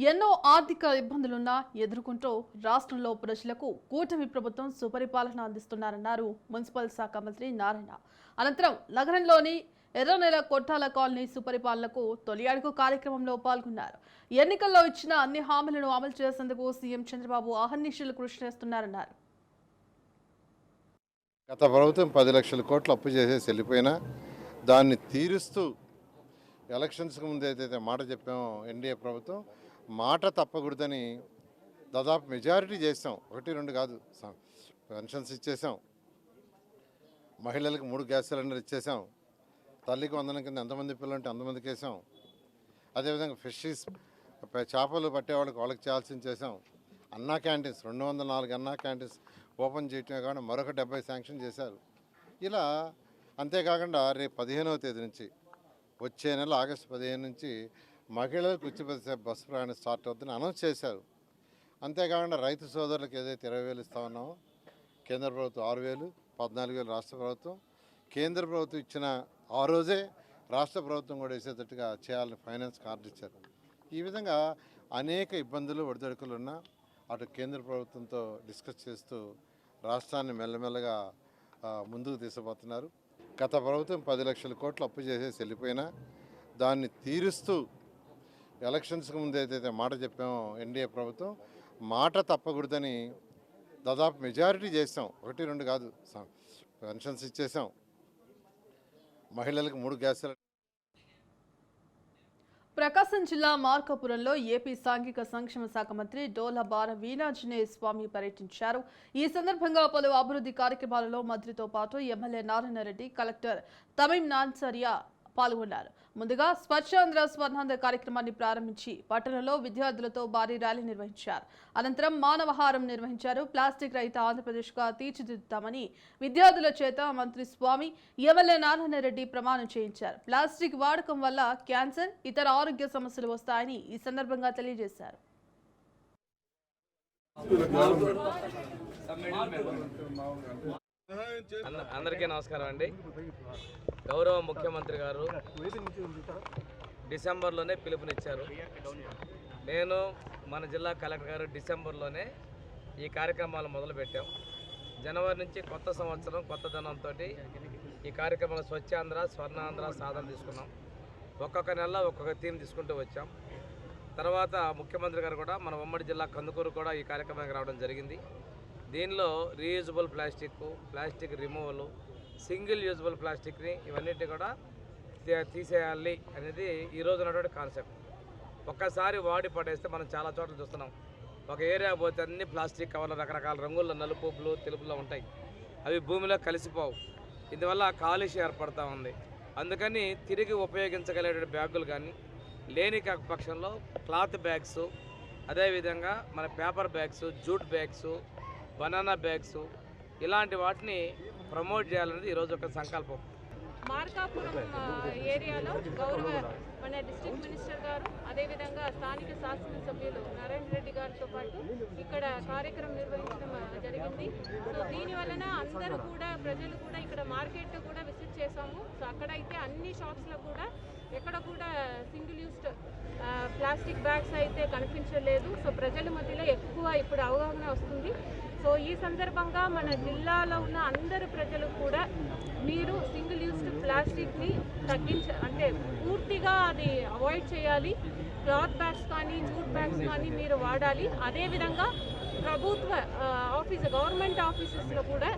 ఎన్నో ఆర్థిక ఇబ్బందులున్నా ఎదుర్కొంటూ రాష్ట్రంలో ప్రజలకు కూటమి ప్రభుత్వం సుపరిపాలన అందిస్తున్నారన్నారు మున్సిపల్ శాఖ మంత్రి నారాయణ. అనంతరం నగరంలోని ఎర్రనెల కొట్టాల కాలనీ సుపరిపాలనకు తొలి అడుగు కార్యక్రమంలో పాల్గొన్నారు. ఎన్నికల్లో ఇచ్చిన అన్ని హామీలను అమలు చేసేందుకు సీఎం చంద్రబాబు అహర్నిశలు కృషి చేస్తున్నారన్నారు. గత ప్రభుత్వం 10 లక్షల కోట్లు అప్పు చేసేసి వెళ్ళిపోయినా దాన్ని తీరుస్తూ ఎలక్షన్స్కి ముందు ఏదైతే మాట చెప్పామో ఎన్డీఏ ప్రభుత్వం మాట తప్పకూడదని దాదాపు మెజారిటీ చేసాం. 1-2 కాదు, పెన్షన్స్ ఇచ్చేసాం, మహిళలకు 3 గ్యాస్ సిలిండర్ ఇచ్చేసాం, తల్లికి వందనం కింద ఎంతమంది పిల్లలు అంటే అంతమందికి వేసాం. అదేవిధంగా ఫిషెస్ చేపలు పట్టేవాళ్ళకి వాళ్ళకి చేయాల్సింది చేసాం. అన్నా క్యాంటీన్స్ 204 అన్నా క్యాంటీన్స్ ఓపెన్ చేయటమే కాకుండా మరొక 70 శాంక్షన్ చేశారు. ఇలా అంతేకాకుండా రేపు 15వ తేదీ నుంచి వచ్చే నెల ఆగస్టు 15 నుంచి మహిళలకు ఉచిత బస్సు ప్రయాణం స్టార్ట్ అవుతుందని అనౌన్స్ చేశారు. అంతేకాకుండా రైతు సోదరులకు ఏదైతే 20,000 ఇస్తా ఉన్నామో కేంద్ర ప్రభుత్వం 6,000, 14,000 రాష్ట్ర ప్రభుత్వం. కేంద్ర ప్రభుత్వం ఇచ్చిన ఆ రోజే రాష్ట్ర ప్రభుత్వం కూడా వేసేటట్టుగా చేయాలని ఫైనాన్స్ కార్డు ఇచ్చారు. ఈ విధంగా అనేక ఇబ్బందులు ఒడిదొడుకులు ఉన్నా అటు కేంద్ర ప్రభుత్వంతో డిస్కస్ చేస్తూ రాష్ట్రాన్ని మెల్లమెల్లగా ముందుకు తీసుకుపోతున్నారు. గత ప్రభుత్వం 10 లక్షల కోట్లు అప్పు చేసేసి వెళ్ళిపోయినా దాన్ని తీరుస్తూ ఎలక్షన్స్కి ముందు ఏదైతే మాట చెప్పామో ఎన్డీఏ ప్రభుత్వం మాట తప్పకూడదని దాదాపు మెజారిటీ చేసాం. 1-2 కాదు, పెన్షన్స్ ఇచ్చేసాం, మహిళలకు 3 గ్యాస్ సిలిండర్. ప్రకాశం జిల్లా మార్కాపురంలో ఏపీ సాంఘిక సంక్షేమ శాఖ మంత్రి డోలా బార వీణాంజనేయ స్వామి పర్యటించారు. ఈ సందర్భంగా పలు అభివృద్ధి కార్యక్రమాలలో మంత్రితో పాటు ఎమ్మెల్యే నారాయణ రెడ్డి, కలెక్టర్ తమీం నాన్సరియా పాల్గొన్నారు. ముందుగా స్వచ్ఛాంధ్ర స్వర్ణాంధ్ర కార్యక్రమాన్ని ప్రారంభించి పట్టణంలో విద్యార్థులతో భారీ ర్యాలీ నిర్వహించారు. అనంతరం మానవహారం నిర్వహించారు. ప్లాస్టిక్ రహిత ఆంధ్రప్రదేశ్గా తీర్చిదిద్దుతామని విద్యార్థుల చేత మంత్రి స్వామి, ఎమ్మెల్యే నారాయణ రెడ్డి ప్రమాణం చేయించారు. ప్లాస్టిక్ వాడకం వల్ల క్యాన్సర్, ఇతర ఆరోగ్య సమస్యలు వస్తాయని ఈ సందర్భంగా తెలియజేశారు. అందరికీ నమస్కారం అండి. గౌరవ ముఖ్యమంత్రి గారు డిసెంబర్లోనే పిలుపునిచ్చారు. నేను మన జిల్లా కలెక్టర్ గారు డిసెంబర్లోనే ఈ కార్యక్రమాలు మొదలుపెట్టాం. జనవరి నుంచి కొత్త సంవత్సరం కొత్త ధనంతో ఈ కార్యక్రమాలు స్వచ్ఛాంధ్ర స్వర్ణాంధ్ర సాధన తీసుకున్నాం. ఒక్కొక్క నెల ఒక్కొక్క థీమ్ తీసుకుంటూ వచ్చాం. తర్వాత ముఖ్యమంత్రి గారు కూడా మన ఉమ్మడి జిల్లా కందుకూరు కూడా ఈ కార్యక్రమానికి రావడం జరిగింది. దీనిలో reusable plastic removal, single usable ప్లాస్టిక్ని ఇవన్నిటి కూడా తీసేయాలి అనేది ఈరోజు ఉన్నటువంటి కాన్సెప్ట్. ఒక్కసారి వాడి పడేస్తే మనం చాలా చోట్ల చూస్తున్నాం. ఒక ఏరియా పోతే అన్ని ప్లాస్టిక్ కవర్లు రకరకాల రంగుల్లో నలుపు, బ్లూ, తెలుపులో ఉంటాయి. అవి భూమిలో కలిసిపోవు. ఇందువల్ల కాలుష్యం ఏర్పడుతూ ఉంది. అందుకని తిరిగి ఉపయోగించగలిగే బ్యాగులు కానీ లేని పక్షంలో క్లాత్ బ్యాగ్స్, అదేవిధంగా మన paper bags, jute bags, banana bags ఇలాంటి వాటిని ప్రమోట్ చేయాలనేది ఈరోజు ఒక సంకల్పం. మార్కాపురం ఏరియాలో గౌరవ మన డిస్ట్రిక్ట్ మినిస్టర్ గారు, అదేవిధంగా స్థానిక శాసనసభ్యులు నారాయణ రెడ్డి గారితో పాటు ఇక్కడ కార్యక్రమం నిర్వహించడం జరిగింది. సో దీనివలన అందరూ కూడా ప్రజలు కూడా ఇక్కడ మార్కెట్ కూడా విజిట్ చేశాము. సో అక్కడైతే అన్ని షాప్స్లో కూడా ఎక్కడ కూడా సింగిల్ యూస్డ్ ప్లాస్టిక్ బ్యాగ్స్ అయితే కనిపించలేదు. సో ప్రజల మధ్యలో ఎక్కువ ఇప్పుడు అవగాహన వస్తుంది. సో ఈ సందర్భంగా మన జిల్లాలో ఉన్న అందరు ప్రజలు కూడా మీరు సింగిల్ యూస్డ్ ప్లాస్టిక్ని అంటే పూర్తిగా అది అవాయిడ్ చేయాలి. క్లాత్ బ్యాగ్స్ కానీ జూట్ బ్యాగ్స్ కానీ మీరు వాడాలి. అదేవిధంగా ప్రభుత్వ గవర్నమెంట్ ఆఫీసెస్లో కూడా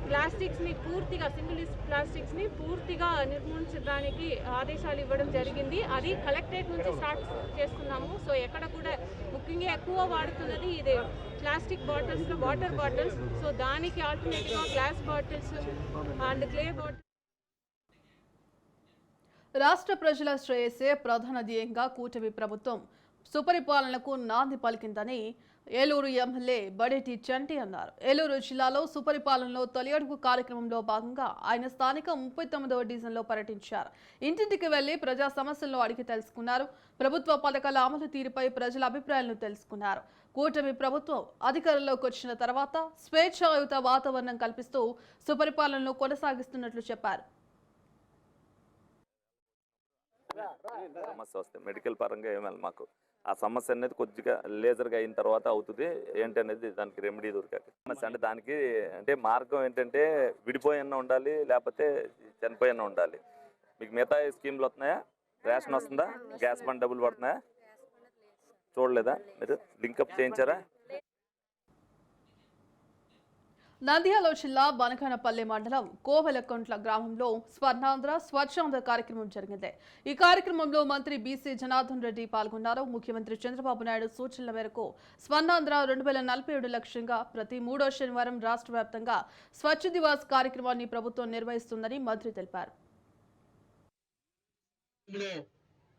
ప్లాస్టిక్స్ని పూర్తిగా సింగిల్ యూస్ ప్లాస్టిక్స్ని పూర్తిగా నిర్మూలించడానికి ఆదేశాలు ఇవ్వడం జరిగింది. అది కలెక్టరేట్ నుంచి స్టార్ట్ చేస్తున్నాము. సో ఎక్కడ కూడా ముఖ్యంగా ఎక్కువ వాడుతున్నది ఇది ప్లాస్టిక్ బాటిల్స్లో వాటర్ బాటిల్స్. సో దానికి ఆల్టర్నేటివ్గా glass bottles and clay bottles. రాష్ట్ర ప్రజల శ్రేయస్సే ప్రధాన ధ్యేయంగా కూటమి ప్రభుత్వం సుపరిపాలనకు నాంది పలికిందని ఏలూరు ఎమ్మెల్యే బడేటి చంటి అన్నారు. ఏలూరు జిల్లాలో సుపరిపాలనలో తొలి అడుగు కార్యక్రమంలో భాగంగా ఆయన స్థానిక 39వ డివిజన్లో పర్యటించారు. ఇంటింటికి వెళ్లి ప్రజా సమస్యలను అడిగి తెలుసుకున్నారు. ప్రభుత్వ పథకాల అమలు తీరుపై ప్రజల అభిప్రాయాలను తెలుసుకున్నారు. కూటమి ప్రభుత్వం అధికారంలోకి వచ్చిన తర్వాత స్వేచ్ఛాయుత వాతావరణం కల్పిస్తూ సుపరిపాలనను కొనసాగిస్తున్నట్లు చెప్పారు. సమస్య వస్తే మెడికల్ పరంగా ఏమైనా మాకు ఆ సమస్య అనేది కొద్దిగా లేజర్గా అయిన తర్వాత అవుతుంది ఏంటి అనేది దానికి రెమెడీ దొరికాక సమస్య అంటే దానికి అంటే మార్గం ఏంటంటే విడిపోయిన ఉండాలి, లేకపోతే చనిపోయిన ఉండాలి. మీకు మిగతా స్కీమ్లు వస్తున్నాయా? రేషన్ వస్తుందా? గ్యాస్ బండ్ డబ్బులు పడుతున్నాయా? చూడలేదా? మీరు లింకప్ చేయించారా? నంద్యాల జిల్లా బనగానపల్లి మండలం కోవెలకుంట్ల గ్రామంలో స్వర్ణాంధ్ర స్వచ్ఛాంధ్ర కార్యక్రమం జరిగింది. ఈ కార్యక్రమంలో మంత్రి బీసీ జనార్దన్ రెడ్డి పాల్గొన్నారు. ముఖ్యమంత్రి చంద్రబాబు నాయుడు సూచనల మేరకు స్వర్ణాంధ్ర 2047 లక్ష్యంగా ప్రతి 3వ శనివారం రాష్ట్ర వ్యాప్తంగా స్వచ్ఛ దివాస్ కార్యక్రమాన్ని ప్రభుత్వం నిర్వహిస్తుందని మంత్రి తెలిపారు.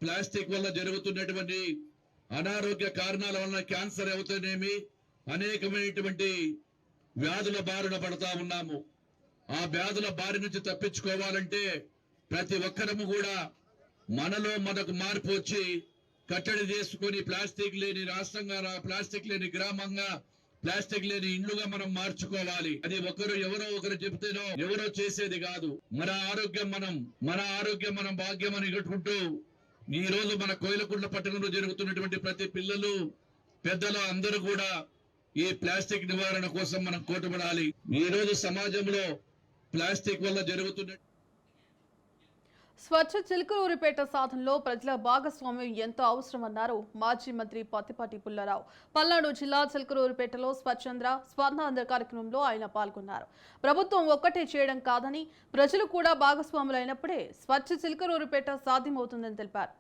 ప్లాస్టిక్ వల్ల జరుగుతున్నటువంటి అనారోగ్య కారణాల వల్ల క్యాన్సర్ అవుతానేమి అనేకమైనటువంటి వ్యాధుల బారిన పడతా ఉన్నాము. ఆ వ్యాధుల బారి నుంచి తప్పించుకోవాలంటే ప్రతి ఒక్కరము కూడా మనలో మనకు మార్పు వచ్చి కట్టడి చేసుకుని ప్లాస్టిక్ లేని రాష్ట్రంగా, ప్లాస్టిక్ లేని గ్రామంగా, ప్లాస్టిక్ లేని ఇండ్లుగా మనం మార్చుకోవాలి. అది ఎవరో ఒకరు చెప్తేనో ఎవరో చేసేది కాదు. మన ఆరోగ్యం మనం భాగ్యం అని కట్టుకుంటూ ఈ రోజు మన కోయిలకుంట్ల పట్టణంలో జరుగుతున్నటువంటి ప్రతి పిల్లలు పెద్దలు అందరూ కూడా ఈ ప్లాస్టిక్ నివారణ కోసం మనం కోటపడాలి. ఈ రోజు సమాజంలో ప్లాస్టిక్ వల్ల జరుగుతున్న స్వచ్ఛ చిలుకలూరిపేట సాధనలో ప్రజల భాగస్వామ్యం ఎంతో అవసరమన్నారు మాజీ మంత్రి పత్తిపాటి పుల్లారావు. పల్నాడు జిల్లా చిలుకలూరిపేటలో స్వచ్ఛాంధ్ర స్వర్ణాంధ్ర కార్యక్రమంలో ఆయన పాల్గొన్నారు. ప్రభుత్వం ఒక్కటే చేయడం కాదని ప్రజలు కూడా భాగస్వాములైనప్పుడే స్వచ్ఛ చిలుకలూరిపేట సాధ్యమవుతుందని తెలిపారు.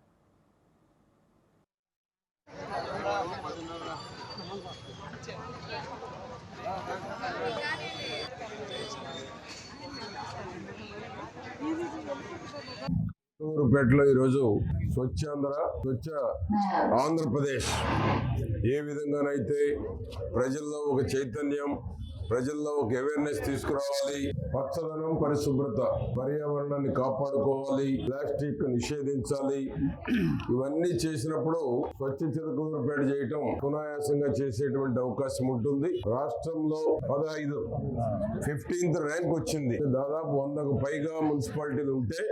చిలుకలూరిపేటలో ఈరోజు స్వచ్ఛ ఆంధ్రప్రదేశ్ ఏ విధంగానైతే ప్రజల్లో ఒక చైతన్యం, ప్రజల్లో ఒక అవేర్నెస్ తీసుకురావాలి. పచ్చదనం, పరిశుభ్రత, పర్యావరణాన్ని కాపాడుకోవాలి, ప్లాస్టిక్ నిషేధించాలి. ఇవన్నీ చేసినప్పుడు స్వచ్ఛ చిలుకలూరిపేట చేయటం సునాయాసంగా చేసేటువంటి అవకాశం ఉంటుంది. రాష్ట్రంలో 15th ర్యాంక్ వచ్చింది. దాదాపు 100కు పైగా మున్సిపాలిటీలు ఉంటే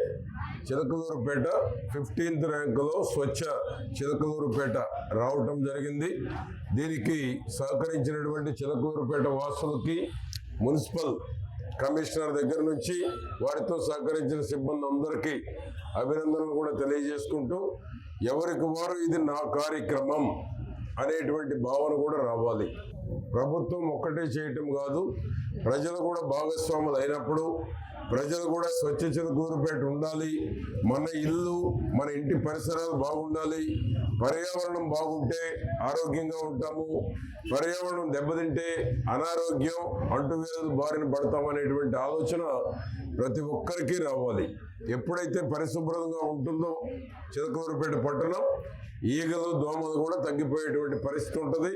చిలుకలూరిపేట 15th ర్యాంకులో స్వచ్ఛ చిలుకలూరిపేట రావటం జరిగింది. దీనికి సహకరించినటువంటి చిలుకలూరిపేట వాసులకి మున్సిపల్ కమిషనర్ దగ్గర నుంచి వారితో సహకరించిన సిబ్బంది అందరికీ అభినందనలు కూడా తెలియజేసుకుంటూ, ఎవరికి వారు ఇది నా కార్యక్రమం అనేటువంటి భావన కూడా రావాలి. ప్రభుత్వం ఒక్కటే చేయటం కాదు, ప్రజలు కూడా భాగస్వాములు అయినప్పుడు ప్రజలు కూడా స్వచ్ఛ చిలుకలూరిపేట ఉండాలి. మన ఇల్లు, మన ఇంటి పరిసరాలు బాగుండాలి. పర్యావరణం బాగుంటే ఆరోగ్యంగా ఉంటాము. పర్యావరణం దెబ్బతింటే అనారోగ్యం, అంటువ్యాధులు బారిన పడతామనేటువంటి ఆలోచన ప్రతి ఒక్కరికి రావాలి. ఎప్పుడైతే పరిశుభ్రంగా ఉంటుందో చిలుకలూరిపేట పట్టణం, ఈగలు, దోమలు కూడా తగ్గిపోయేటువంటి పరిస్థితి ఉంటుంది.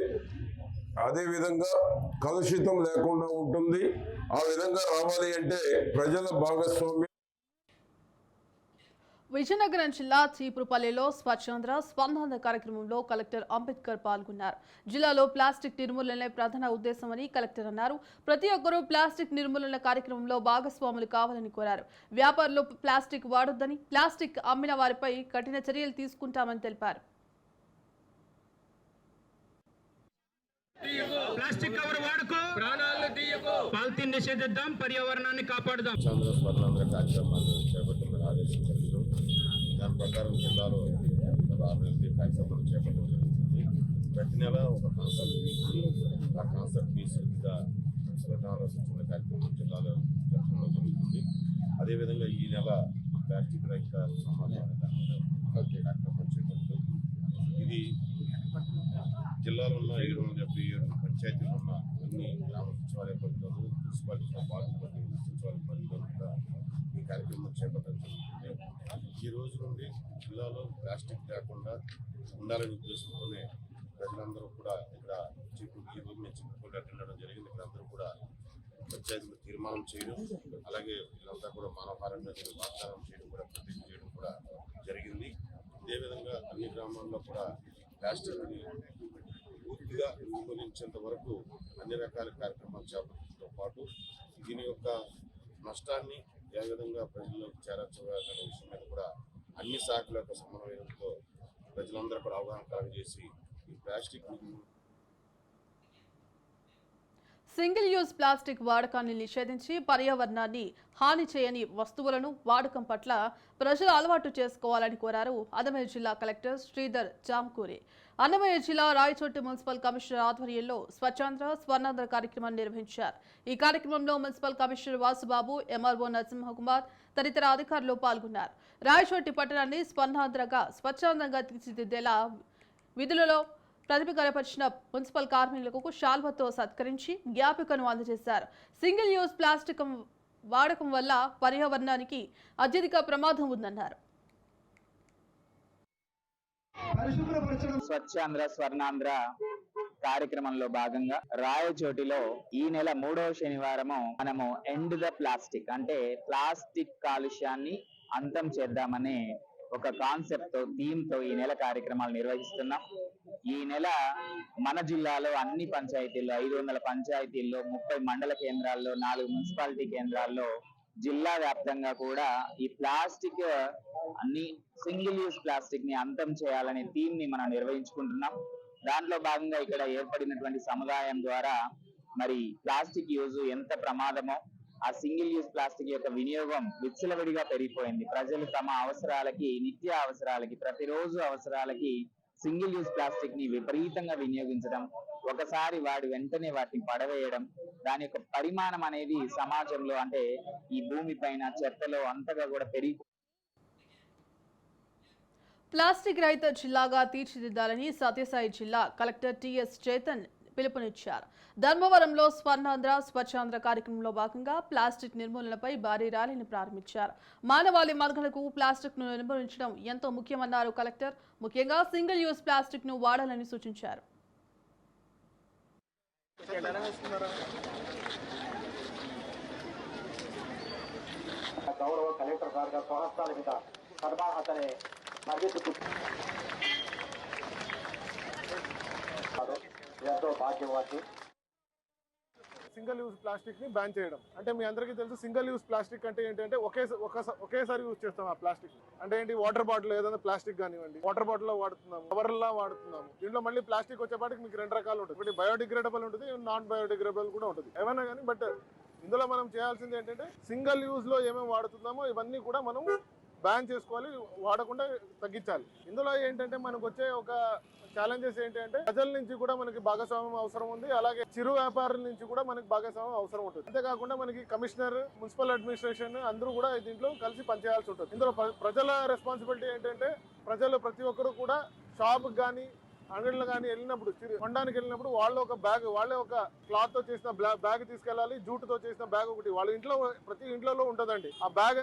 అదేవిధంగా కలుషితం లేకుండా ఉంటుంది. ఆ విధంగా రావాలి అంటే ప్రజల భాగస్వామ్యం. విజయనగరం జిల్లా చీపురుపల్లిలో స్వచ్ఛాంధ్ర స్పందన కార్యక్రమంలో కలెక్టర్ అంబేద్కర్ పాల్గొన్నారు. జిల్లాలో ప్లాస్టిక్ నిర్మూలనే ప్రధాన ఉద్దేశమని కలెక్టర్ అన్నారు. ప్రతి ఒక్కరూ ప్లాస్టిక్ నిర్మూలన కార్యక్రమంలో భాగస్వాములు కావాలని కోరారు. వ్యాపారులు ప్లాస్టిక్ వాడొద్దని, ప్లాస్టిక్ అమ్మిన వారిపై కఠిన చర్యలు తీసుకుంటామని తెలిపారు. ప్లాస్టిక్ కవర్ వాడుకో, ప్రాణాలను తీయకో, పాలిథిన్ నిషేధిద్దాం, పర్యావరణాన్ని కాపాడుదాం. స్వర్ణాంధ్ర కార్యక్రమాలు చేపట్టమని ఆదేశించారు. దాని ప్రకారం జిల్లాలో 6 కార్యక్రమాలు చేపట్టడం జరుగుతుంది. ప్రతి నెల ఒక కాన్సెప్ట్ తీసుకుని ఆ కాన్సెప్ట్ బేసిక్గా స్వర్ణాంధ్ర స్వచ్ఛంద కార్యక్రమం జిల్లాలో జరగడం జరుగుతుంది. అదేవిధంగా ఈ నెల ప్లాస్టిక్ రహిత సమాజాన్ని కార్యక్రమం చేపడుతూ ఇది జిల్లాలో ఉన్న 777 పంచాయతీలు ఉన్న అన్ని గ్రామ సచివాలయ పరిధిలోనూ, మున్సిపాలిటీతో పాటు సచివాలయ పరిధిలోనూ కూడా ఈ కార్యక్రమం చేపట్టడం జరుగుతుంది. ఈ రోజు నుండి జిల్లాలో ప్లాస్టిక్ లేకుండా ఉండాలనే ఉద్దేశంతోనే ప్రజలందరూ కూడా ఇక్కడ ఈ రోజు మేము చిక్కుకోలు అటెండ్ అవ్వడం జరిగింది. ఇక్కడ అందరూ కూడా పంచాయతీలు తీర్మానం చేయడం, అలాగే వీళ్ళంతా కూడా మానవహారంగా వాగ్దానం చేయడం కూడా, ప్రతిజ్ఞ చేయడం కూడా జరిగింది. అదేవిధంగా అన్ని గ్రామాల్లో కూడా ప్లాస్టిక్ని పూర్తిగా నిర్మూలించేంత వరకు అన్ని రకాల కార్యక్రమాలు చేపట్టడంతో పాటు దీని యొక్క నష్టాన్ని ఏ విధంగా ప్రజల్లోకి చేరవేయాలనే విషయం మీద కూడా అన్ని శాఖల యొక్క సమన్వయంతో ప్రజలందరూ కూడా అవగాహన కలగజేసి ఈ ప్లాస్టిక్ సింగిల్ యూజ్ ప్లాస్టిక్ వాడకాన్ని నిషేధించి పర్యావరణాన్ని హాని చేయని వస్తువులను వాడకం పట్ల ప్రజలు అలవాటు చేసుకోవాలని కోరారు అన్నమయ్య జిల్లా కలెక్టర్ శ్రీధర్ జామ్కూరి. అన్నమయ్య జిల్లా రాయచోటి మున్సిపల్ కమిషనర్ ఆధ్వర్యంలో స్వచ్ఛాంధ్ర స్వర్ణాంధ్ర కార్యక్రమాన్ని నిర్వహించారు. ఈ కార్యక్రమంలో municipal commissioner Vasubabu, MRO Narasimhakumar తదితర అధికారులు పాల్గొన్నారు. రాయచోటి పట్టణాన్ని స్వచ్ఛాంధ్రంగా తీర్చిదిద్దేలా విధులలో ప్రతిభ కనపరిచిన మున్సిపల్ కార్మికులకు శాల్వతో సత్కరించి జ్ఞాపికను అందజేశారు. సింగిల్ యూజ్ ప్లాస్టిక్ వాడకం వల్ల పర్యావరణానికి అత్యధిక ప్రమాదం ఉందన్నారు. స్వచ్ఛాంధ్ర స్వర్ణాంధ్ర కార్యక్రమంలో భాగంగా రాయచోటిలో ఈ నెల 3వ శనివారము మనము ఎండ్ ద ప్లాస్టిక్ అంటే ప్లాస్టిక్ కాలుష్యాన్ని అంతం చేద్దామనే ఒక కాన్సెప్ట్ తో థీమ్ తో ఈ నెల కార్యక్రమాలు నిర్వహిస్తున్నాం. ఈ నెల మన జిల్లాలో అన్ని పంచాయతీల్లో 500 పంచాయతీల్లో 30 మండల కేంద్రాల్లో 4 మున్సిపాలిటీ కేంద్రాల్లో జిల్లా వ్యాప్తంగా కూడా ఈ ప్లాస్టిక్ అన్ని సింగిల్ యూజ్ ప్లాస్టిక్ ని అంతం చేయాలనే థీమ్ ని మనం నిర్వహించుకుంటున్నాం. దాంట్లో భాగంగా ఇక్కడ ఏర్పడినటువంటి సముదాయం ద్వారా మరి ప్లాస్టిక్ యూజ్ ఎంత ప్రమాదమో, ఆ సింగిల్ యూజ్ ప్లాస్టిక్ యొక్క వినియోగం విచ్చలవిడిగా పెరిగిపోయింది. ప్రజలు తమ అవసరాలకి, నిత్య అవసరాలకి, ప్రతిరోజు అవసరాలకి సింగిల్ యూజ్ ప్లాస్టిక్ ని విపరీతంగా వినియోగించడం, ఒకసారి వాడి వెంటనే వాటిని పడవేయడం, దాని యొక్క పరిమాణం అనేది సమాజంలో అంటే ఈ భూమి పైన చెత్తలో అంతగా కూడా ప్లాస్టిక్ రహిత జిల్లాగా తీర్చిదిద్దాలని సత్యసాయి జిల్లా కలెక్టర్ టిఎస్ చేతన్ పిలుపునిచ్చారు. ధర్మవరంలో స్వర్ణాంధ్ర స్వచ్ఛాంధ్ర కార్యక్రమంలో భాగంగా ప్లాస్టిక్ నిర్మూలనపై భారీ ర్యాలీని ప్రారంభించారు. మానవాళి మనుగడకు ప్లాస్టిక్ ను నిర్మూలించడం ఎంతో ముఖ్యమన్నారు కలెక్టర్. ముఖ్యంగా సింగిల్ యూజ్ ప్లాస్టిక్ ను వాడాలని సూచించారు. గౌరవ కలెక్టర్ గారి స్వహస్తాల మీద అతని ఎంతో భాగ్యవాసి. సింగిల్ యూజ్ ప్లాస్టిక్ ని బ్యాన్ చేయడం అంటే మీ అందరికీ తెలుసు. సింగిల్ యూజ్ ప్లాస్టిక్ అంటే ఏంటంటే ఒకేసారి యూజ్ చేస్తాం ఆ ప్లాస్టిక్. అంటే ఏంటి, వాటర్ బాటిల్ ఏదైనా ప్లాస్టిక్ కానివ్వండి, వాటర్ బాటిల్ లో వాడుతున్నాము, కవర్లా వాడుతున్నాము. దీంట్లో మళ్ళీ ప్లాస్టిక్ వచ్చేపాటికి మీకు 2 రకాలు ఉంటుంది. ఒకటి బయోడిగ్రేడబుల్ ఉంటుంది, నాన్ బయోడిగ్రేడబుల్ కూడా ఉంటుంది. ఏమైనా కానీ బట్ ఇందులో మనం చేయాల్సింది ఏంటంటే సింగిల్ యూజ్ లో ఏమేమి వాడుతున్నామో ఇవన్నీ కూడా మనం బ్యాన్ చేసుకోవాలి, వాడకుండా తగ్గించాలి. ఇందులో ఏంటంటే మనకు వచ్చే ఒక ఛాలెంజెస్ ఏంటంటే ప్రజల నుంచి కూడా మనకి భాగస్వామ్యం అవసరం ఉంది, అలాగే చిరు వ్యాపారుల నుంచి కూడా మనకి భాగస్వామ్యం అవసరం ఉంటుంది. అంతేకాకుండా మనకి కమిషనర్, మున్సిపల్ అడ్మినిస్ట్రేషన్ అందరూ కూడా దీంట్లో కలిసి పనిచేయాల్సి ఉంటుంది. ఇందులో ప్రజల రెస్పాన్సిబిలిటీ ఏంటంటే ప్రజలు ప్రతి ఒక్కరు కూడా షాప్కి కానీ అంగడిలో కానీ వెళ్ళినప్పుడు, కొనడానికి వెళ్ళినప్పుడు వాళ్ళ ఒక బ్యాగ్, వాళ్ళే ఒక క్లాత్ తో చేసిన బ్యాగ్ తీసుకెళ్ళాలి. జూటుతో చేసిన బ్యాగ్ ఒకటి వాళ్ళ ఇంట్లో ప్రతి ఇంట్లో ఉంటుందండి. ఆ బ్యాగ్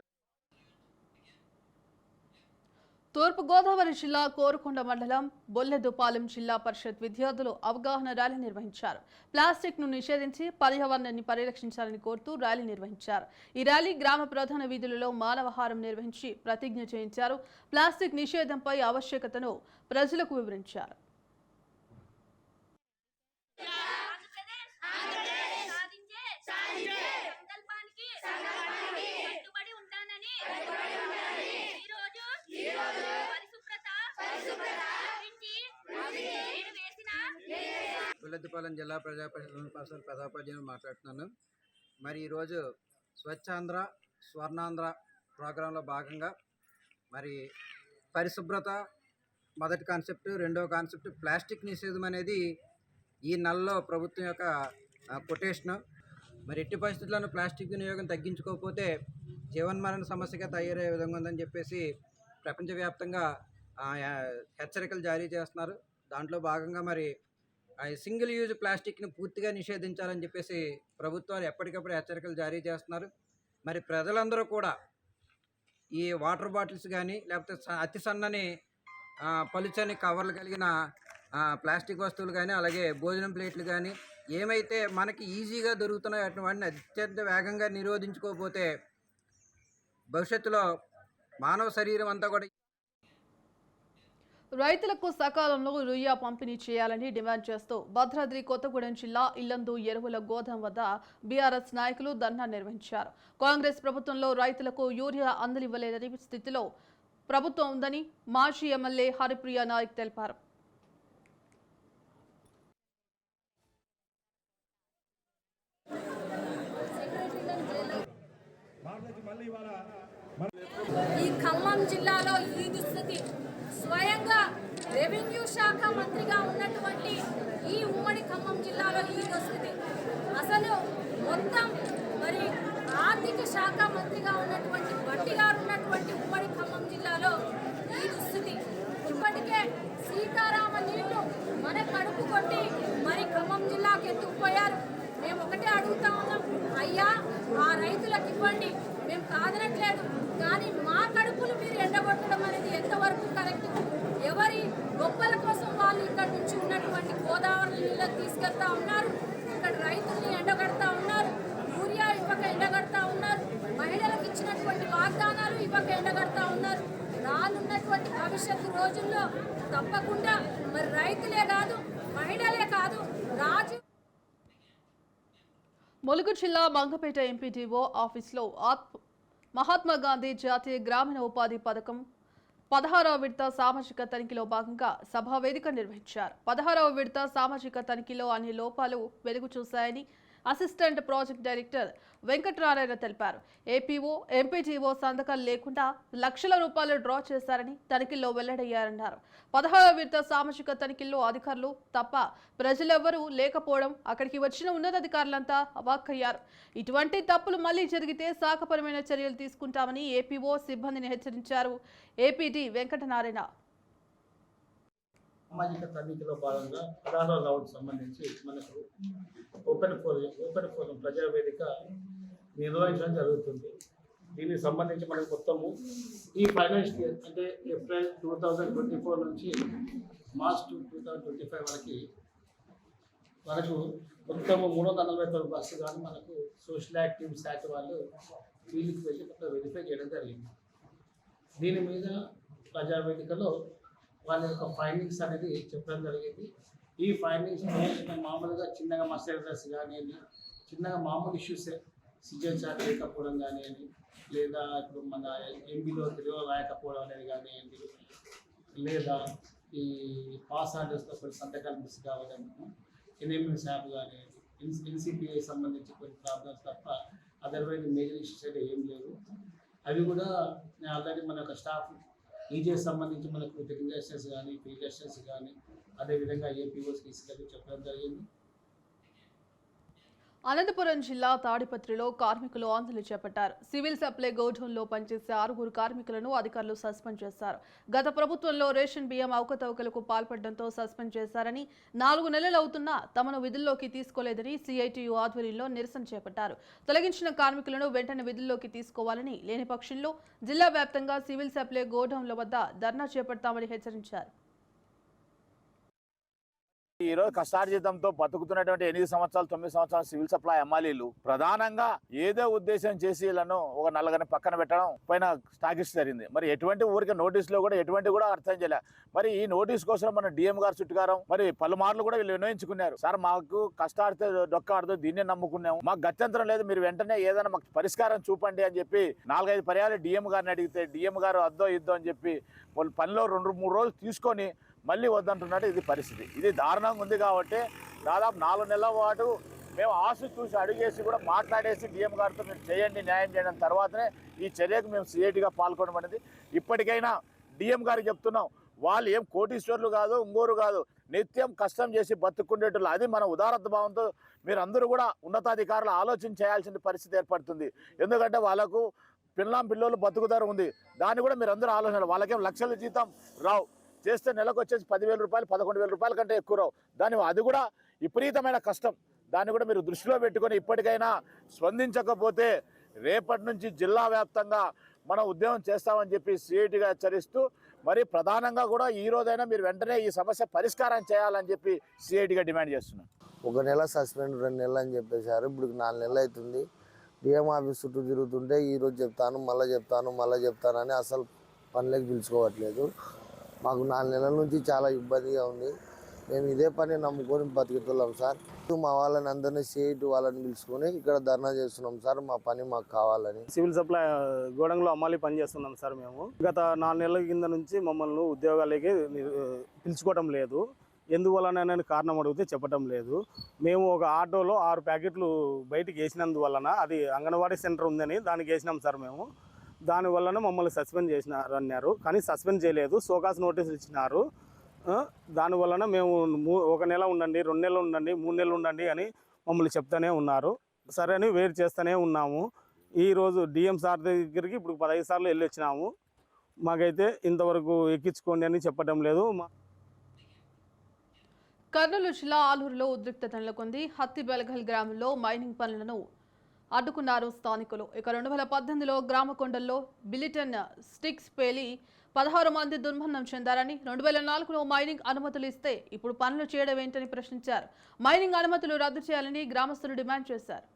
తూర్పుగోదావరి జిల్లా కోరుకొండ మండలం బొల్లెదుపాలెం జిల్లా పరిషత్ విద్యార్థులు అవగాహన ర్యాలీ నిర్వహించారు. ప్లాస్టిక్ ను నిషేధించి పర్యావరణాన్ని పరిరక్షించాలని కోరుతూ ర్యాలీ నిర్వహించారు. ఈ ర్యాలీ గ్రామ ప్రధాన వీధులలో మానవహారం నిర్వహించి ప్రతిజ్ఞ చేయించారు. ప్లాస్టిక్ నిషేధంపై ఆవశ్యకతను ప్రజలకు వివరించారు. బుల్లెద్దుపాలెం జిల్లా ప్రజా పరిషత్ ప్రధానోపాధ్యాయులు మాట్లాడుతున్నాను. మరి ఈరోజు స్వచ్ఛాంధ్ర స్వర్ణాంధ్ర ప్రోగ్రాంలో భాగంగా మరి పరిశుభ్రత మొదటి కాన్సెప్ట్, రెండవ కాన్సెప్ట్ ప్లాస్టిక్ నిషేధం అనేది ఈ నెలలో ప్రభుత్వం యొక్క కొటేషను. మరి ఎట్టి పరిస్థితుల్లోనూ ప్లాస్టిక్ వినియోగం తగ్గించుకోకపోతే జీవన్మరణ సమస్యగా తయారయ్యే విధంగా ఉందని చెప్పేసి ప్రపంచవ్యాప్తంగా హెచ్చరికలు జారీ చేస్తున్నారు. దాంట్లో భాగంగా మరి సింగిల్ యూజ్ ప్లాస్టిక్ని పూర్తిగా నిషేధించాలని చెప్పేసి ప్రభుత్వాలు ఎప్పటికప్పుడు హెచ్చరికలు జారీ చేస్తున్నారు. మరి ప్రజలందరూ కూడా ఈ వాటర్ బాటిల్స్ కానీ లేకపోతే అతి సన్నని పలుచని కవర్లు కలిగిన ప్లాస్టిక్ వస్తువులు కానీ అలాగే భోజనం ప్లేట్లు కానీ ఏమైతే మనకి ఈజీగా దొరుకుతున్నాయో వాటిని అత్యంత వేగంగా నిరోధించుకోకపోతే భవిష్యత్తులో మానవ శరీరం అంతా కూడా రైతులకు సకాలంలో యూరియా పంపిణీ చేయాలని డిమాండ్ చేస్తూ భద్రాద్రి కొత్తగూడెం జిల్లా ఇల్లందు ఎరువుల గోదాం వద్ద బీఆర్ఎస్ నాయకులు ధర్నా నిర్వహించారు. కాంగ్రెస్ ప్రభుత్వంలో రైతులకు యూరియా అందలివ్వలేని స్థితిలో ప్రభుత్వం ఉందని మాజీ ఎమ్మెల్యే హరిప్రియ నాయక్ తెలిపారు. ఈ ఖమ్మం జిల్లాలో ఈ దుస్థితి స్వయంగా రెవెన్యూ శాఖ మంత్రిగా ఉన్నటువంటి ఈ ఉమ్మడి ఖమ్మం జిల్లాలో ఈ దుస్థితి అసలు మొత్తం మరి ఆర్థిక శాఖ మంత్రిగా ఉన్నటువంటి బట్టి గారు ఉన్నటువంటి ఉమ్మడి ఖమ్మం జిల్లాలో ఈ దుస్థితి. ఇప్పటికే సీతారామ నీళ్లు మన కడుపు కొట్టి మరి ఖమ్మం జిల్లాకు ఎత్తుకుపోయారు. మేము ఒకటే అడుగుతా ఉన్నాం, అయ్యా ఆ రైతులకు ఇవ్వండి, మేము కాదనట్లేదు, కానీ మా కడుపులు మీరు ఎండగొట్టడం అనేది ఎంతవరకు కరెక్ట్? ఎవరి గొప్పల కోసం వాళ్ళు ఇక్కడ నుంచి ఉన్నటువంటి గోదావరి నీళ్ళకి తీసుకెళ్తా ఉన్నారు, ఇక్కడ రైతుల్ని ఎండగడతా ఉన్నారు, యూరియా ఇవ్వక ఎండగడతా ఉన్నారు, మహిళలకు ఇచ్చినటువంటి వాగ్దానాలు ఇవ్వక ఎండగడతా ఉన్నారు. రానున్నటువంటి భవిష్యత్తు రోజుల్లో తప్పకుండా మరి రైతులే కాదు, మహిళలే కాదు, రాజు. ములుగు జిల్లా మంగపేట ఎంపీటీఓ ఆఫీసులో మహాత్మా గాంధీ జాతీయ గ్రామీణ ఉపాధి పథకం 16వ విడత సామాజిక తనిఖీలో భాగంగా సభా వేదిక నిర్వహించారు. 16వ విడత సామాజిక తనిఖీలో అన్ని లోపాలు వెలుగు చూశాయని అసిస్టెంట్ ప్రాజెక్ట్ డైరెక్టర్ వెంకటనారాయణ తెలిపారు. ఏపీఓ ఎంపీటీఓ సంతకాలు లేకుండా లక్షల రూపాయలు డ్రా చేశారని తనిఖీల్లో వెల్లడయ్యారన్నారు. 16వ విడత సామాజిక తనిఖీల్లో అధికారులు తప్ప ప్రజలెవ్వరూ లేకపోవడం అక్కడికి వచ్చిన ఉన్నతాధికారులంతా అవాక్కయ్యారు. ఇటువంటి తప్పులు మళ్లీ జరిగితే శాఖపరమైన చర్యలు తీసుకుంటామని ఏపీఓ సిబ్బందిని హెచ్చరించారు. ఏపీడీ వెంకటనారాయణ సామాజిక తనిఖీలో భాగంగా 16వ రౌండ్ సంబంధించి మనకు ఓపెన్ ఫోరం ప్రజావేదిక నిర్వహించడం జరుగుతుంది. దీనికి సంబంధించి మనకు మొత్తము ఈ ఫైనాన్షియల్ ఇయర్ అంటే ఏప్రిల్ 2024 నుంచి మార్చ్ 2025 వరకు మొత్తము 349 బస్సులు కానీ మనకు సోషల్ యాక్టివిటీస్ యాక్ట్ వాళ్ళు వీళ్ళకి వెళ్ళి మొత్తం వెరిఫై చేయడం జరిగింది. దీని మీద ప్రజావేదికలో వాళ్ళ యొక్క ఫైండింగ్స్ అనేది చెప్పడం జరిగింది. ఈ ఫైండింగ్స్ మామూలుగా చిన్నగా మస్టర్స్ కానివ్వండి, చిన్నగా మామూలు ఇష్యూస్ సిగ్నేచర్ లేకపోవడం కానివ్వండి, లేదా ఇప్పుడు మన ఎంబీలో తెలుగులో రాయకపోవడం అనేది కానివ్వండి, లేదా ఈ పాస్ ఆర్డర్స్తో కొన్ని సంతకాలు మిస్ కావడం, ఎన్ఎంఎస్ యాప్ కానివ్వండి, ఎన్సిపిఐ సంబంధించి కొన్ని ప్రాబ్లమ్స్ తప్ప అదర్వైజ్ మేజర్ ఇష్యూస్ అయితే ఏం లేవు. అవి కూడా నేను ఆల్రెడీ మన యొక్క స్టాఫ్ ఈజీఎస్ సంబంధించి మనకు టెక్నికల్ అసిస్టెంట్స్ కానీ ఫీల్డ్ అసిస్టెంట్స్ కానీ అదేవిధంగా ఏపీఓస్కి ఇసుకలు చెప్పడం జరిగింది. అనంతపురం జిల్లా తాడిపత్రిలో కార్మికులు ఆందోళన చేపట్టారు. సివిల్ సప్లై గోడౌన్లో పనిచేసే 6 కార్మికులను అధికారులు సస్పెండ్ చేశారు. గత ప్రభుత్వంలో రేషన్ బియ్యం అవకతవకలకు పాల్పడడంతో సస్పెండ్ చేశారని, 4 నెలలు అవుతున్నా తమను విధుల్లోకి తీసుకోలేదని సిఐటియు ఆధ్వర్యంలో నిరసన చేపట్టారు. తొలగించిన కార్మికులను వెంటనే విధుల్లోకి తీసుకోవాలని, లేని పక్షంలో జిల్లా వ్యాప్తంగా సివిల్ సప్లై గోడౌన్ల వద్ద ధర్నా చేపడతామని హెచ్చరించారు. ఈరోజు కష్టార్జితంతో బతుకుతున్నటువంటి 8 సంవత్సరాలు 9 సంవత్సరాలు సివిల్ సప్లై అమ్మాలీలు ప్రధానంగా ఏదో ఉద్దేశం చేసి వీళ్ళను ఒక నలుగురిని పక్కన పెట్టడం పైన స్టాకిస్ట్ జరిగింది. మరి ఎటువంటి ఊరికి నోటీసులో కూడా ఎటువంటి కూడా అర్థం చేయలే. మరి ఈ నోటీస్ కోసం మన డిఎం గారు చుట్టుకారం మరి పలుమార్లు కూడా వీళ్ళు నిర్ణయించుకున్నారు. సార్ మాకు కష్టాడితే డొక్కాడదు, దీన్నే నమ్ముకున్నాము, మాకు గత్యంతరం లేదు, మీరు వెంటనే ఏదైనా మాకు పరిష్కారం చూపండి అని చెప్పి 4-5 పర్యాలు డిఎం గారిని అడిగితే డిఎం గారు అద్దో ఇద్దో అని చెప్పి వాళ్ళు పనిలో 2-3 రోజులు తీసుకొని మళ్ళీ వద్దంటున్నట్టు ఇది పరిస్థితి. ఇది దారుణంగా ఉంది. కాబట్టి దాదాపు 4 నెలల పాటు మేము ఆశ చూసి అడిగేసి కూడా మాట్లాడేసి డిఎం గారితో మీరు చేయండి, న్యాయం చేయడం తర్వాతనే ఈ చర్యకు మేము సిఐటిగా పాల్గొనడం అనేది. ఇప్పటికైనా డిఎం గారికి చెప్తున్నాం, వాళ్ళు ఏం కోటీశ్వర్లు కాదు, ఇంకోరు కాదు, నిత్యం కష్టం చేసి బతుకుండేటోళ్ళు. అది మన ఉదారత భావంతో మీరు అందరూ కూడా ఉన్నతాధికారులు ఆలోచన చేయాల్సిన పరిస్థితి ఏర్పడుతుంది. ఎందుకంటే వాళ్ళకు పిల్లలు బతుకుదారు ఉంది, దాన్ని కూడా మీరు అందరూ ఆలోచన. వాళ్ళకేం లక్షల జీతం రావు, చేస్తే నెలకు వచ్చేసి 10,000 రూపాయలు 11,000 రూపాయల కంటే ఎక్కువ రావు. అది కూడా విపరీతమైన కష్టం. దాన్ని కూడా మీరు దృష్టిలో పెట్టుకొని ఇప్పటికైనా స్పందించకపోతే రేపటి నుంచి జిల్లా వ్యాప్తంగా మనం ఉద్యమం చేస్తామని చెప్పి సిఐటిగా హెచ్చరిస్తూ, మరి ప్రధానంగా కూడా ఈ రోజైనా మీరు వెంటనే ఈ సమస్య పరిష్కారం చేయాలని చెప్పి సిఐటిగా డిమాండ్ చేస్తున్నాం. 1 నెల సస్పెండ్, 2 నెలలు అని చెప్పేశారు. ఇప్పుడు 4 నెలలు అవుతుంది. డిఎం ఆఫీస్ చుట్టూ తిరుగుతుంటే ఈరోజు చెప్తాను, మళ్ళీ చెప్తానని అసలు పనులకు పిలుచుకోవట్లేదు. మాకు 4 నెలల నుంచి చాలా ఇబ్బందిగా ఉంది. మేము ఇదే పని నమ్ముకొని బతుకుతున్నాం సార్. మా వాళ్ళని అందరినీ సేటు వాళ్ళని పిలుచుకొని ఇక్కడ ధర్నా చేస్తున్నాం సార్. మా పని మాకు కావాలని. సివిల్ సప్లై గోడంలో అమ్మాలి పని చేస్తున్నాం సార్. మేము గత 4 నెలల కింద నుంచి మమ్మల్ని ఉద్యోగాలకి పిలుచుకోవడం లేదు. ఎందువలన కారణం అడిగితే చెప్పడం లేదు. మేము ఒక ఆటోలో 6 ప్యాకెట్లు బయటికి వేసినందువలన, అది అంగన్వాడీ సెంటర్ ఉందని దానికి వేసినాం సార్. మేము దానివలన మమ్మల్ని సస్పెండ్ చేసినారు అన్నారు, కానీ సస్పెండ్ చేయలేదు. సోకాస్ నోటీసులు ఇచ్చినారు. దానివలన మేము 1 నెల ఉండండి, 2 నెలలు ఉండండి, 3 నెలలు ఉండండి అని మమ్మల్ని చెప్తూనే ఉన్నారు. సరే అని వెయిట్ చేస్తూనే ఉన్నాము. ఈరోజు డిఎం సార్ దగ్గరికి ఇప్పుడు 15 సార్లు వెళ్ళి వచ్చినాము. మాకైతే ఇంతవరకు ఎక్కించుకోండి అని చెప్పడం లేదు. కర్నూలు జిల్లా ఆలూరులో ఉద్రిక్తత నెలకొంది. హత్తి బెలగల్ గ్రామంలో మైనింగ్ పనులను అడ్డుకున్నారు స్థానికులు. ఇక 2018లో గ్రామకొండల్లో బిలిటన్ స్టిక్స్ పేలి 16 మంది దుర్మరణం చెందారని, 2004లో మైనింగ్ అనుమతులు ఇస్తే ఇప్పుడు పనులు చేయడం ఏంటని ప్రశ్నించారు. మైనింగ్ అనుమతులు రద్దు చేయాలని గ్రామస్తులు డిమాండ్ చేశారు.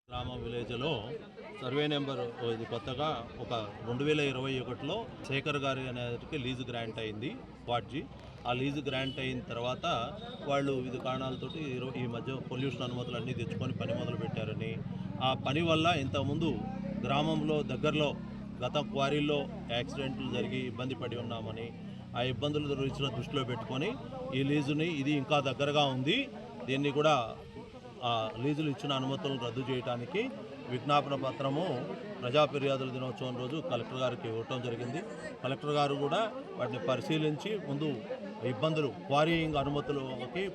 గ్రామ విలేజ్లో సర్వే నెంబర్ ఇది కొత్తగా ఒక 2021లో శేఖర్ గారి అనేది లీజు గ్రాంట్ అయింది వాడ్జీ. ఆ లీజు గ్రాంట్ అయిన తర్వాత వాళ్ళు వివిధ కారణాలతోటి ఈ మధ్య పొల్యూషన్ అనుమతులు అన్నీ తెచ్చుకొని పని మొదలు పెట్టారని, ఆ పని వల్ల ఇంతకుముందు గ్రామంలో దగ్గరలో గత క్వారీల్లో యాక్సిడెంట్లు జరిగి ఇబ్బంది పడి ఉన్నామని, ఆ ఇబ్బందులు దృష్టిలో పెట్టుకొని ఈ లీజుని ఇది ఇంకా దగ్గరగా ఉంది, దీన్ని కూడా లీజులు ఇచ్చిన అనుమతులను రద్దు చేయడానికి విజ్ఞాపన పత్రము ప్రజా ఫిర్యాదుల దినోత్సవం రోజు కలెక్టర్ గారికి ఇవ్వటం జరిగింది. కలెక్టర్ గారు కూడా వాటిని పరిశీలించి ముందు ఇబ్బందులు క్వారీయింగ్ అనుమతులకి.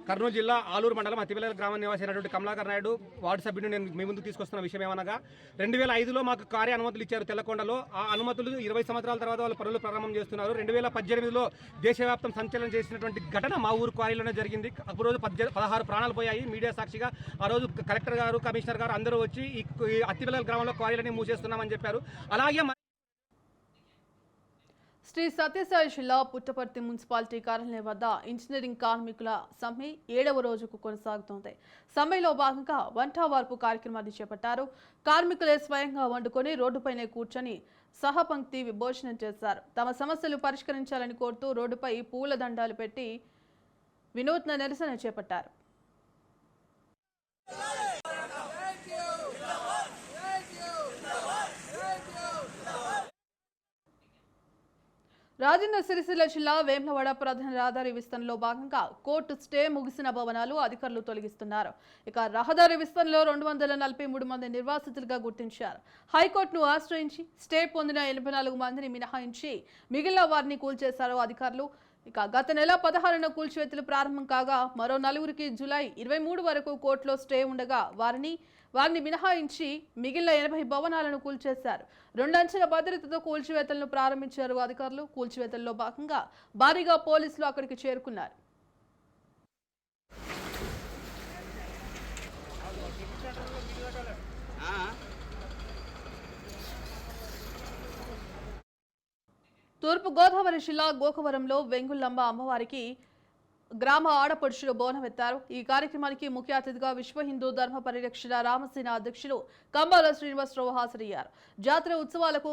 కర్నూలు జిల్లా ఆలూరు మండలం అతిబెలగల్ గ్రామ నివాసి అయినటువంటి కమలాకర్ నాయుడు వార్డు సభ్యుడు నేను మీ ముందుకు తీసుకొస్తున్న విషయం ఏమనగా, 2005లో మాకు కార్య అనుమతులు ఇచ్చారు తెల్లకొండలో. ఆ అనుమతులు 20 సంవత్సరాల తర్వాత వాళ్ళు పనులు ప్రారంభం చేస్తున్నారు. 2018లో దేశవ్యాప్తం సంచలనం చేసినటువంటి ఘటన మా ఊరు క్వారీలోనే జరిగింది. అప్పుడు రోజు 16 ప్రాణాలు పోయాయి. మీడియా సాక్షిగా ఆ రోజు కలెక్టర్ గారు, కమిషనర్ గారు అందరూ వచ్చి ఈ అతిబెలగల్ గ్రామంలో క్వారీలని మూసేస్తున్నామని చెప్పారు. అలాగే శ్రీ సత్యసాయి జిల్లా పుట్టపర్తి మున్సిపాలిటీ కార్యాలయం వద్ద ఇంజనీరింగ్ కార్మికుల సమ్మె 7వ రోజుకు కొనసాగుతోంది. సమ్మెలో భాగంగా వంట వార్పు కార్యక్రమాన్ని చేపట్టారు. కార్మికులే స్వయంగా వండుకొని రోడ్డుపైనే కూర్చొని సహపంక్తి భోజనం చేశారు. తమ సమస్యలు పరిష్కరించాలని కోరుతూ రోడ్డుపై పూల దండాలు పెట్టి వినూత్న నిరసన చేపట్టారు. రాజన్న సిరిసిల్ల జిల్లా వేములవాడ ప్రధాన రహదారి విస్తరణలో భాగంగా కోర్టు స్టే ముగిసిన భవనాలు అధికారులు తొలగిస్తున్నారు. ఇక రహదారి విస్తరణలో 243 మంది నిర్వాసితులుగా గుర్తించారు. హైకోర్టును ఆశ్రయించి స్టే పొందిన 84 మందిని మినహాయించి మిగిలిన వారిని కూల్చేశారు అధికారులు. ఇక గత నెల 16న కూల్చివేతలు ప్రారంభం కాగా మరో 4గురికి జూలై 23 వరకు కోర్టులో స్టే ఉండగా వారిని మినహాయించి మిగిలిన 80 భవనాలను కూల్చేశారు. 2 అంచెల భద్రతతో కూల్చివేతలను ప్రారంభించారు అధికారులు. కూల్చివేతల్లో భాగంగా భారీగా పోలీసులు అక్కడికి చేరుకున్నారు. తూర్పు గోదావరి జిల్లా గోకవరంలో వెంగుల్లమ్మ అమ్మవారికి గ్రామ ఆడపడుచులు బోనమెత్తారు. ఈ కార్యక్రమానికి ముఖ్య అతిథిగా విశ్వ హిందూ ధర్మ పరిరక్షణ రామసేన అధ్యక్షులు కంబాల శ్రీనివాసరావు హాజరయ్యారు. జాతర ఉత్సవాలకు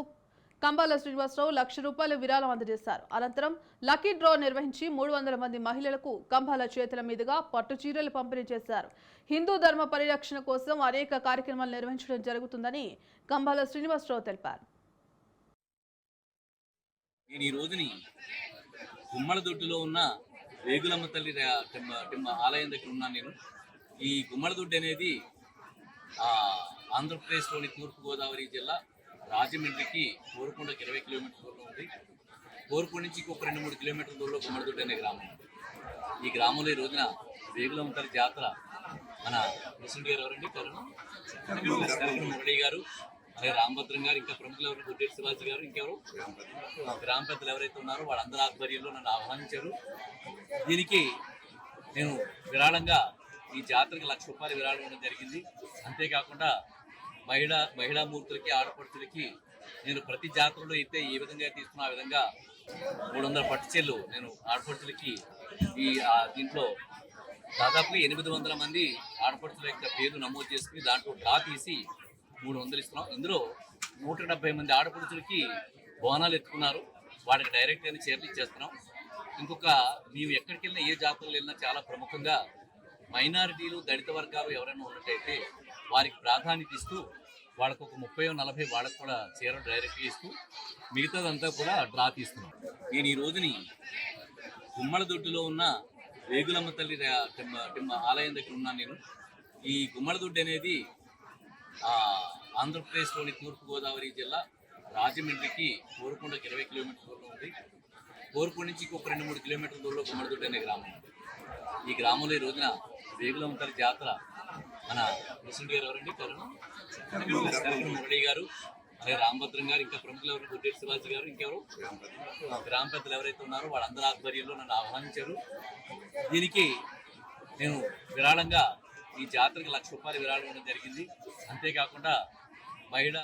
కంబాల శ్రీనివాసరావు ₹1,00,000 విరాళం అందజేశారు. అనంతరం లక్కీ డ్రా నిర్వహించి 300 మంది మహిళలకు కంబాల చేతుల మీదుగా పట్టు చీరలు పంపిణీ చేశారు. హిందూ ధర్మ పరిరక్షణ కోసం అనేక కార్యక్రమాలు నిర్వహించడం జరుగుతుందని కంబాల శ్రీనివాసరావు తెలిపారు. నేను ఈ రోజుని గుమ్మలదొడ్డిలో ఉన్న వేగులమ్మ తల్లి ఆలయం దగ్గర ఉన్నాను. నేను ఈ గుమ్మలదొడ్డి అనేది ఆంధ్రప్రదేశ్లోని తూర్పుగోదావరి జిల్లా రాజమండ్రికి కోరుకొండకి 20 కిలోమీటర్ల దూరంలో ఉంది. కోరుకొండ నుంచి ఇంకొక 2-3 కిలోమీటర్ల దూరంలో గుమ్మలదొడ్డి అనే గ్రామం. ఈ గ్రామంలో ఈ రోజున వేగులమ్మ తల్లి జాతర మన ప్రెసిడెంట్ గారు ఎవరండి కరుణ మురళి గారు, అలాగే రామభద్రం గారు, ఇంకా ప్రముఖులు ఎవరు గుడ్డేటి శివాజీ గారు, ఇంకెవరు గ్రామ పెద్దలు ఎవరైతే ఉన్నారో వాళ్ళందరూ ఆధ్వర్యంలో నన్ను ఆహ్వానించారు. దీనికి నేను విరాళంగా ఈ జాతరకి ₹1,00,000 విరాళం ఇవ్వడం జరిగింది. అంతేకాకుండా మహిళామూర్తులకి, ఆడపడుచులకి నేను ప్రతి జాతరలో అయితే ఏ విధంగా తీసుకున్నా ఆ విధంగా 300 పట్టు చీరలు నేను ఆడపడుచులకి దీంట్లో దాదాపు 800 మంది ఆడపడుచుల యొక్క పేరు నమోదు చేసుకుని దాంట్లో డ్రా తీసి 300 ఇస్తున్నాం. ఇందులో 170 మంది ఆడపడుచులకి బోనాలు ఎత్తుకున్నారు. వాళ్ళకి డైరెక్ట్గానే చీరలు ఇచ్చేస్తున్నాం. ఇంకొక మేము ఎక్కడికి వెళ్ళినా ఏ జాతరలు వెళ్ళినా చాలా ప్రముఖంగా మైనారిటీలు, దళిత వర్గాలు ఎవరైనా ఉన్నట్టయితే వారికి ప్రాధాన్యత ఇస్తూ వాళ్ళకు ఒక 30-40 వాళ్ళకు కూడా చీరలు డైరెక్ట్గా ఇస్తూ మిగతాదంతా కూడా డ్రా తీస్తున్నాం. నేను ఈ రోజుని గుమ్మలదొడ్డిలో ఉన్న వేగులమ్మ తల్లి ఆలయం దగ్గర ఉన్నాను. నేను ఈ గుమ్మలదొడ్డి అనేది ఆంధ్రప్రదేశ్లోని తూర్పుగోదావరి జిల్లా రాజమండ్రికి కోరుకొండకి 20 కిలోమీటర్ల దూరంలో ఉంది. కోరుకొండ నుంచి ఇంకొక 2-3 కిలోమీటర్ల దూరంలో గుమ్మలదొడ్డి అనే గ్రామం. ఈ గ్రామంలో ఈ రోజున వేగులమ్మ తల్లి జాతర మన ప్రెసిడెంట్ గారు ఎవరండి కరణం మురళి గారు, అలాగే రామభద్రం గారు, ఇంకా ప్రముఖులు ఎవరు గుడ్డేటి శివాజీ గారు, ఇంకెవరు గ్రామ పెద్దలు ఎవరైతే ఉన్నారో వాళ్ళందరి ఆధ్వర్యంలో నన్ను ఆహ్వానించారు. దీనికి నేను విరాళంగా ఈ జాతరకి 1,00,000 రూపాయలు విరాళం ఇవ్వడం జరిగింది. అంతేకాకుండా మహిళా